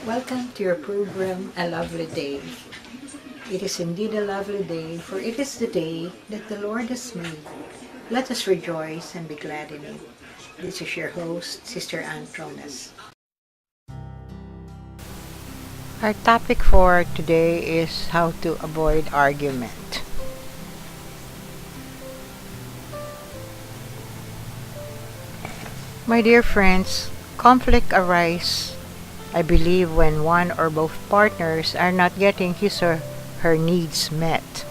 Welcome to your program, A Lovely Day. It is indeed a lovely day, for it is the day that the Lord has made. Let us rejoice and be glad in it. This is your host, Sister Ann Tronas. Our topic for today is how to avoid argument. My dear friends, conflict arises, I believe, when one or both partners are not getting his or her needs met.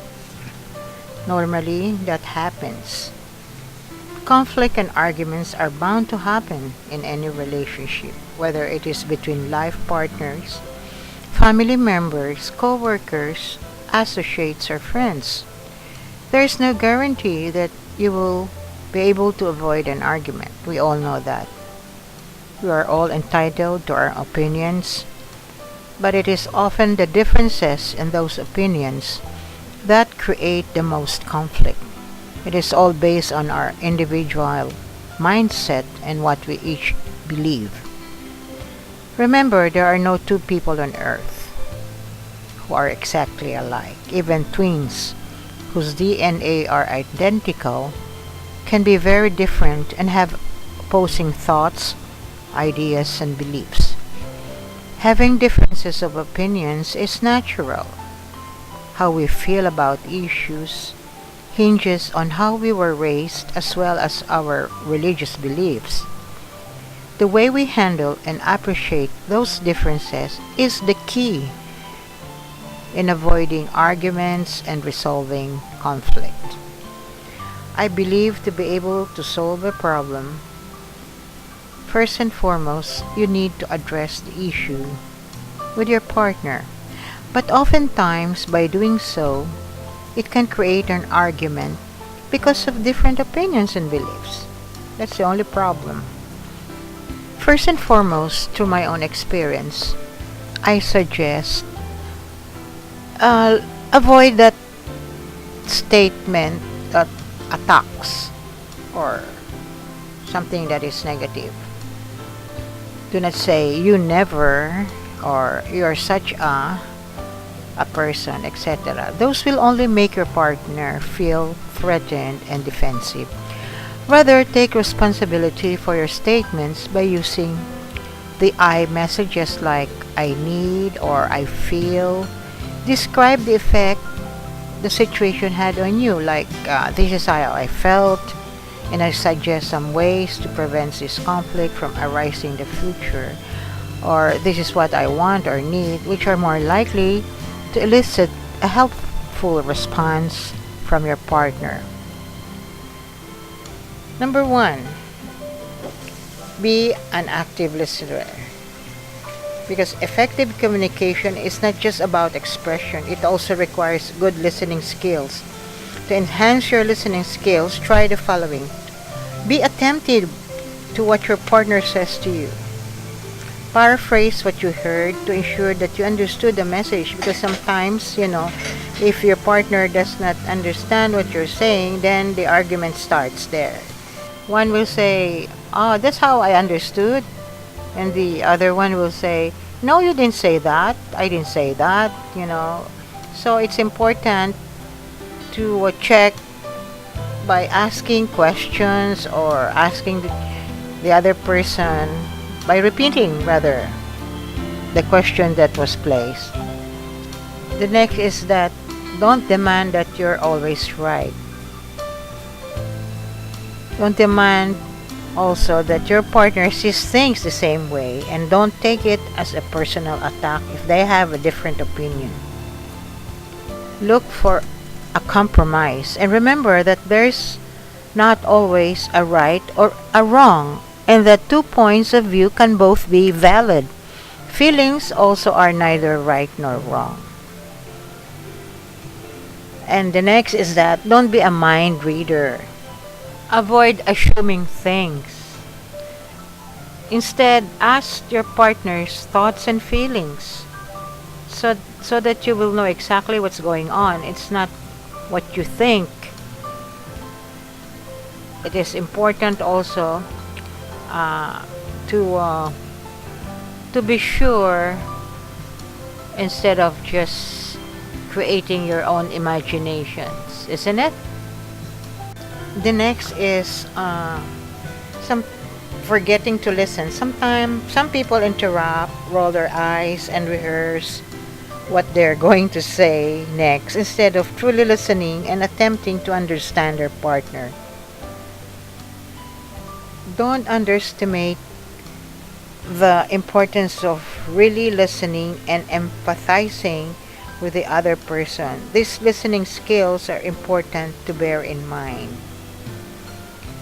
Normally, that happens. Conflict and arguments are bound to happen in any relationship, whether it is between life partners, family members, co-workers, associates, or friends. There is no guarantee that you will be able to avoid an argument. We all know that. We are all entitled to our opinions, but it is often the differences in those opinions that create the most conflict. It is all based on our individual mindset and what we each believe. Remember, there are no two people on earth who are exactly alike. Even twins whose DNA are identical can be very different and have opposing thoughts, ideas, and beliefs. Having differences of opinions is natural. How we feel about issues hinges on how we were raised as well as our religious beliefs. The way we handle and appreciate those differences is the key in avoiding arguments and resolving conflict. I believe to be able to solve a problem, first and foremost, you need to address the issue with your partner. But oftentimes, by doing so, it can create an argument because of different opinions and beliefs. That's the only problem. First and foremost, through my own experience, I suggest avoid that statement that attacks or something that is negative. Do not say you never or you're such a person, etc. Those will only make your partner feel threatened and defensive. Rather, take responsibility for your statements by using the I messages like I need or I feel. Describe the effect the situation had on you, like this is how I felt, and I suggest some ways to prevent this conflict from arising in the future, or this is what I want or need, which are more likely to elicit a helpful response from your partner. Number one, be an active listener. Because effective communication is not just about expression, it also requires good listening skills. To enhance your listening skills, try the following. Be attentive to what your partner says to you. Paraphrase what you heard to ensure that you understood the message, because sometimes, if your partner does not understand what you're saying, then the argument starts there. One will say, "Oh, that's how I understood." And the other one will say, "No, you didn't say that. I didn't say that. So it's important to check by asking questions or asking the other person, by repeating rather the question that was placed. The next is that don't demand that you're always right. Don't demand also that your partner sees things the same way, and don't take it as a personal attack if they have a different opinion. Look for a compromise, and remember that there's not always a right or a wrong, and that two points of view can both be valid. Feelings also are neither right nor wrong. And the next is that don't be a mind reader. Avoid assuming things. Instead, ask your partner's thoughts and feelings so that you will know exactly what's going on. It's not what you think. It is important also to be sure instead of just creating your own imaginations, isn't it? The next is some forgetting to listen. Sometimes some people interrupt, roll their eyes, and rehearse what they're going to say next instead of truly listening and attempting to understand their partner. Don't underestimate the importance of really listening and empathizing with the other person. These listening skills are important to bear in mind.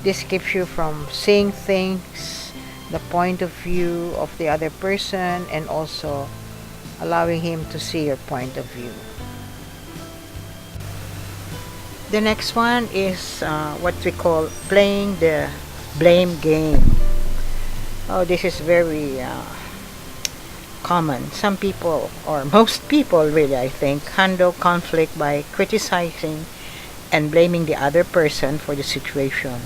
This keeps you from seeing things, the point of view of the other person, and also allowing him to see your point of view. The next one is what we call playing the blame game. Oh, this is very common. Some people, or most people really, I think, handle conflict by criticizing and blaming the other person for the situation.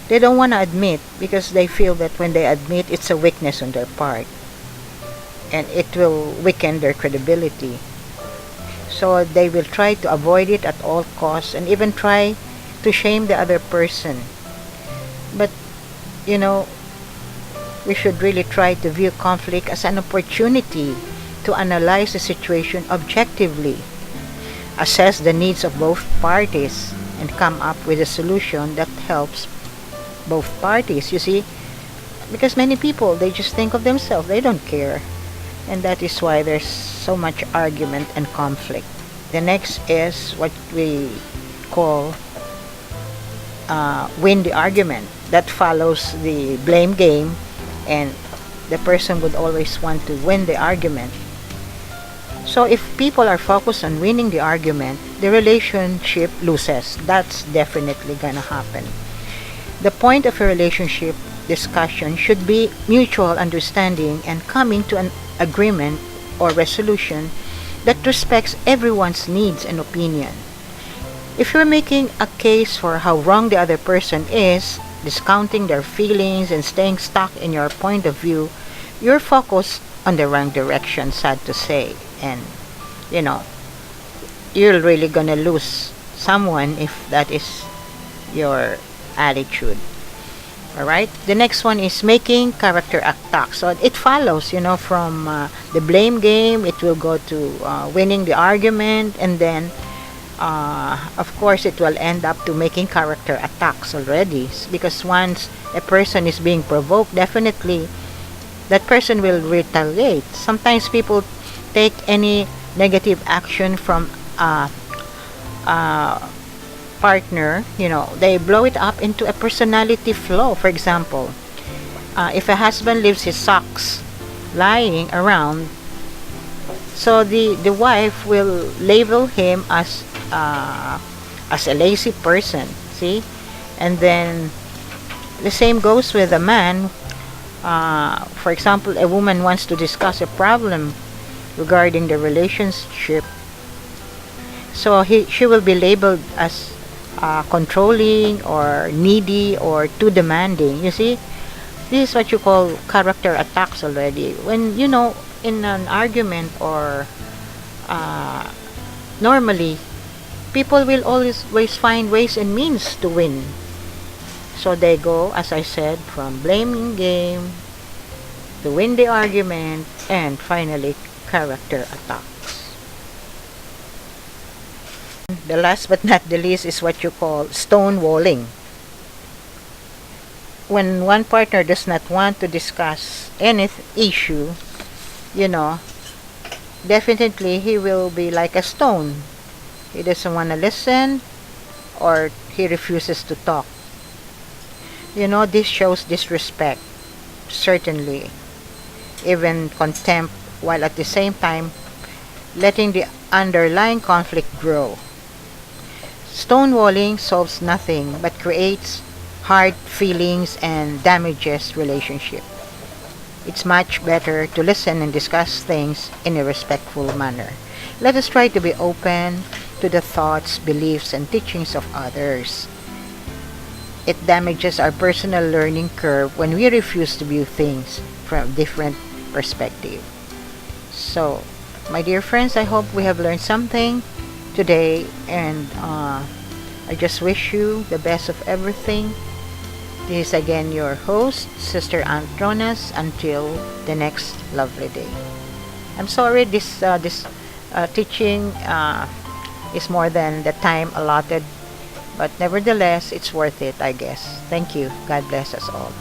They don't want to admit because they feel that when they admit, it's a weakness on their part and it will weaken their credibility. So they will try to avoid it at all costs and even try to shame the other person. But, you know, we should really try to view conflict as an opportunity to analyze the situation objectively, assess the needs of both parties, and come up with a solution that helps both parties. You see, because many people, they just think of themselves, they don't care. And that is why there's so much argument and conflict. The next is what we call win the argument. That follows the blame game, and the person would always want to win the argument. So if people are focused on winning the argument, the relationship loses. That's definitely gonna happen. The point of a relationship discussion should be mutual understanding and coming to an agreement or resolution that respects everyone's needs and opinion. If you're making a case for how wrong the other person is, discounting their feelings and staying stuck in your point of view, you're focused on the wrong direction, sad to say. And, you know, you're really gonna lose someone if that is your attitude. Alright, the next one is making character attacks. So it follows, from the blame game, it will go to winning the argument, and then of course it will end up to making character attacks already, because once a person is being provoked, definitely that person will retaliate. Sometimes people take any negative action from partner, they blow it up into a personality flaw. For example, if a husband leaves his socks lying around, so the wife will label him as a lazy person. See, and then the same goes with a man. For example, a woman wants to discuss a problem regarding the relationship, so she will be labeled as controlling or needy or too demanding. You see, this is what you call character attacks already. When in an argument or normally people will always find ways and means to win. So they go, as I said, from blaming game to win the argument, and finally character attacks. The last but not the least is what you call stonewalling. When one partner does not want to discuss any issue, definitely he will be like a stone. He doesn't want to listen, or he refuses to talk. This shows disrespect, certainly, even contempt, while at the same time letting the underlying conflict grow. Stonewalling solves nothing but creates hard feelings and damages relationship. It's much better to listen and discuss things in a respectful manner. Let us try to be open to the thoughts, beliefs, and teachings of others. It damages our personal learning curve when we refuse to view things from a different perspective. So, My dear friends, I hope we have learned something today, and I just wish you the best of everything. This is again your host, Sister Antronas. Until the next lovely day. I'm sorry this teaching is more than the time allotted, but nevertheless, it's worth it, I guess. Thank you. God bless us all.